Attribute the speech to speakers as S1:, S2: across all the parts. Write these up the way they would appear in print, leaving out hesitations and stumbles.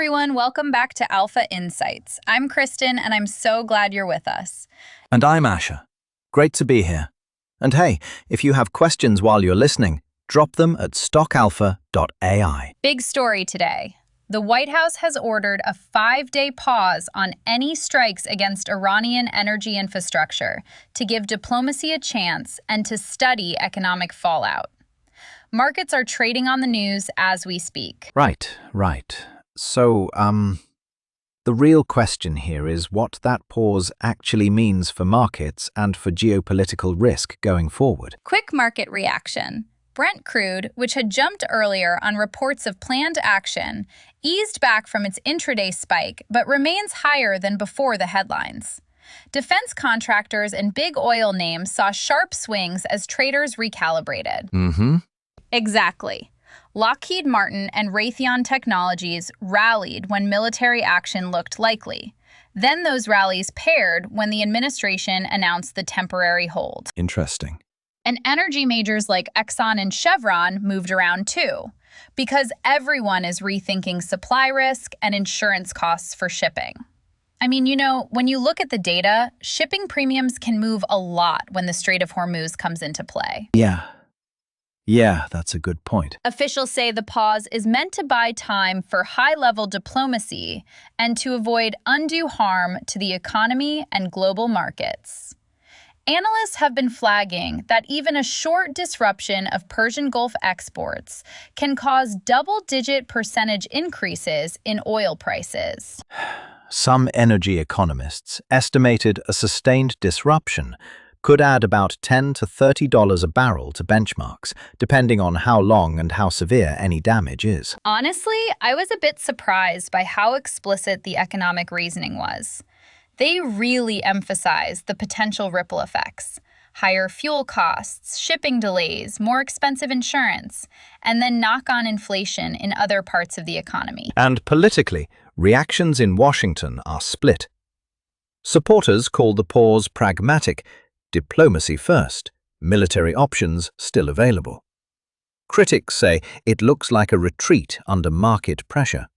S1: everyone, welcome back to Alpha Insights. I'm Kristen, and I'm so glad you're with us.
S2: And I'm Asher. Great to be here. And hey, if you have questions while you're listening, drop them at stockalpha.ai.
S1: Big story today. The White House has ordered a 5-day pause on any strikes against Iranian energy infrastructure to give diplomacy a chance and to study economic fallout. Markets are trading on the news as we speak.
S2: Right. So, the real question here is what that pause actually means for markets and for geopolitical risk going forward.
S1: Quick market reaction. Brent crude, which had jumped earlier on reports of planned action, eased back from its intraday spike but remains higher than before the headlines. Defense contractors and big oil names saw sharp swings as traders recalibrated. Exactly. Lockheed Martin and Raytheon Technologies rallied when military action looked likely. Then those rallies paired when the administration announced the temporary hold.
S2: Interesting.
S1: And energy majors like Exxon and Chevron moved around too, because everyone is rethinking supply risk and insurance costs for shipping. I mean, when you look at the data, shipping premiums can move a lot when the Strait of Hormuz comes into play.
S2: Yeah, that's a good point.
S1: Officials say the pause is meant to buy time for high-level diplomacy and to avoid undue harm to the economy and global markets. Analysts have been flagging that even a short disruption of Persian Gulf exports can cause double-digit percentage increases in oil prices.
S2: Some energy economists estimated a sustained disruption could add about $10 to $30 a barrel to benchmarks, depending on how long and how severe any damage is.
S1: Honestly, I was a bit surprised by how explicit the economic reasoning was. They really emphasized the potential ripple effects: higher fuel costs, shipping delays, more expensive insurance, and then knock-on inflation in other parts of the economy.
S2: And politically, reactions in Washington are split. Supporters call the pause pragmatic, diplomacy first, military options still available. Critics say it looks like a retreat under market pressure.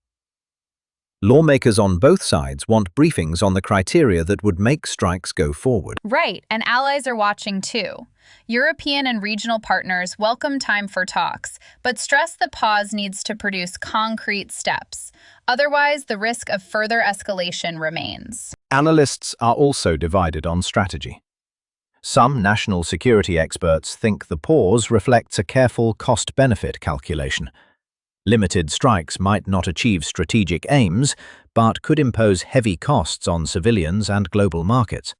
S2: Lawmakers on both sides want briefings on the criteria that would make strikes go forward.
S1: Right, and allies are watching too. European and regional partners welcome time for talks, but stress the pause needs to produce concrete steps. Otherwise, the risk of further escalation remains.
S2: Analysts are also divided on strategy. Some national security experts think the pause reflects a careful cost-benefit calculation. Limited strikes might not achieve strategic aims, but could impose heavy costs on civilians and global markets.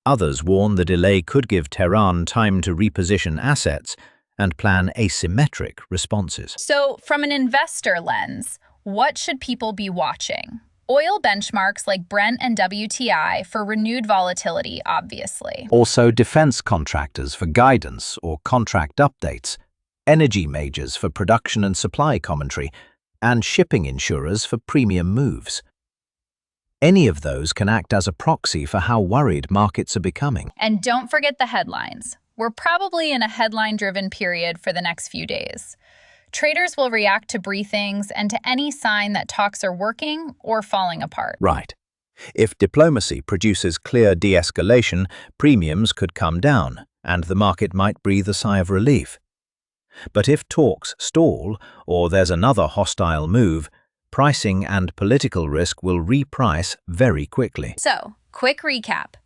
S2: Others warn the delay could give Tehran time to reposition assets and plan asymmetric responses.
S1: So, from an investor lens, what should people be watching? Oil benchmarks like Brent and WTI for renewed volatility, obviously.
S2: Also, defense contractors for guidance or contract updates, energy majors for production and supply commentary, and shipping insurers for premium moves. Any of those can act as a proxy for how worried markets are becoming.
S1: And don't forget the headlines. We're probably in a headline-driven period for the next few days. Traders will react to briefings and to any sign that talks are working or falling apart.
S2: Right. If diplomacy produces clear de-escalation, premiums could come down, and the market might breathe a sigh of relief. But if talks stall, or there's another hostile move, pricing and political risk will reprice very quickly.
S1: So, quick recap.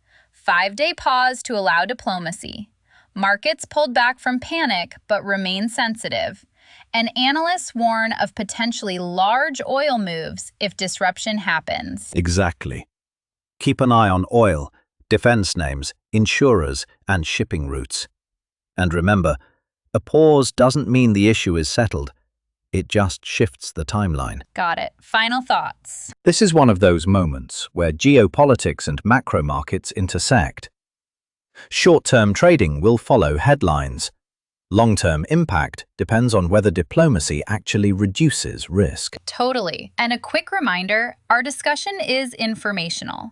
S1: 5-day pause to allow diplomacy. Markets pulled back from panic but remain sensitive. And analysts warn of potentially large oil moves if disruption happens.
S2: Exactly. Keep an eye on oil, defense names, insurers, and shipping routes. And remember, a pause doesn't mean the issue is settled. It just shifts the timeline.
S1: Got it. Final thoughts.
S2: This is one of those moments where geopolitics and macro markets intersect. Short-term trading will follow headlines. Long-term impact depends on whether diplomacy actually reduces risk.
S1: Totally. And a quick reminder, our discussion is informational.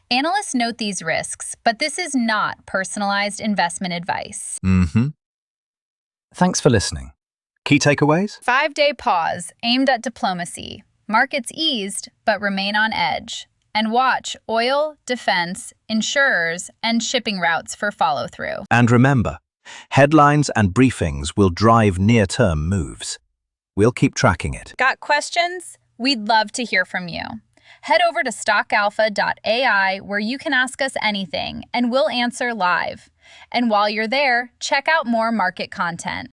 S1: Analysts note these risks, but this is not personalized investment advice.
S2: Thanks for listening. Key takeaways?
S1: 5-day pause aimed at diplomacy. Markets eased, but remain on edge. And watch oil, defense, insurers, and shipping routes for follow-through.
S2: And remember, headlines and briefings will drive near-term moves. We'll keep tracking it.
S1: Got questions? We'd love to hear from you. Head over to stockalpha.ai where you can ask us anything, and we'll answer live. And while you're there, check out more market content.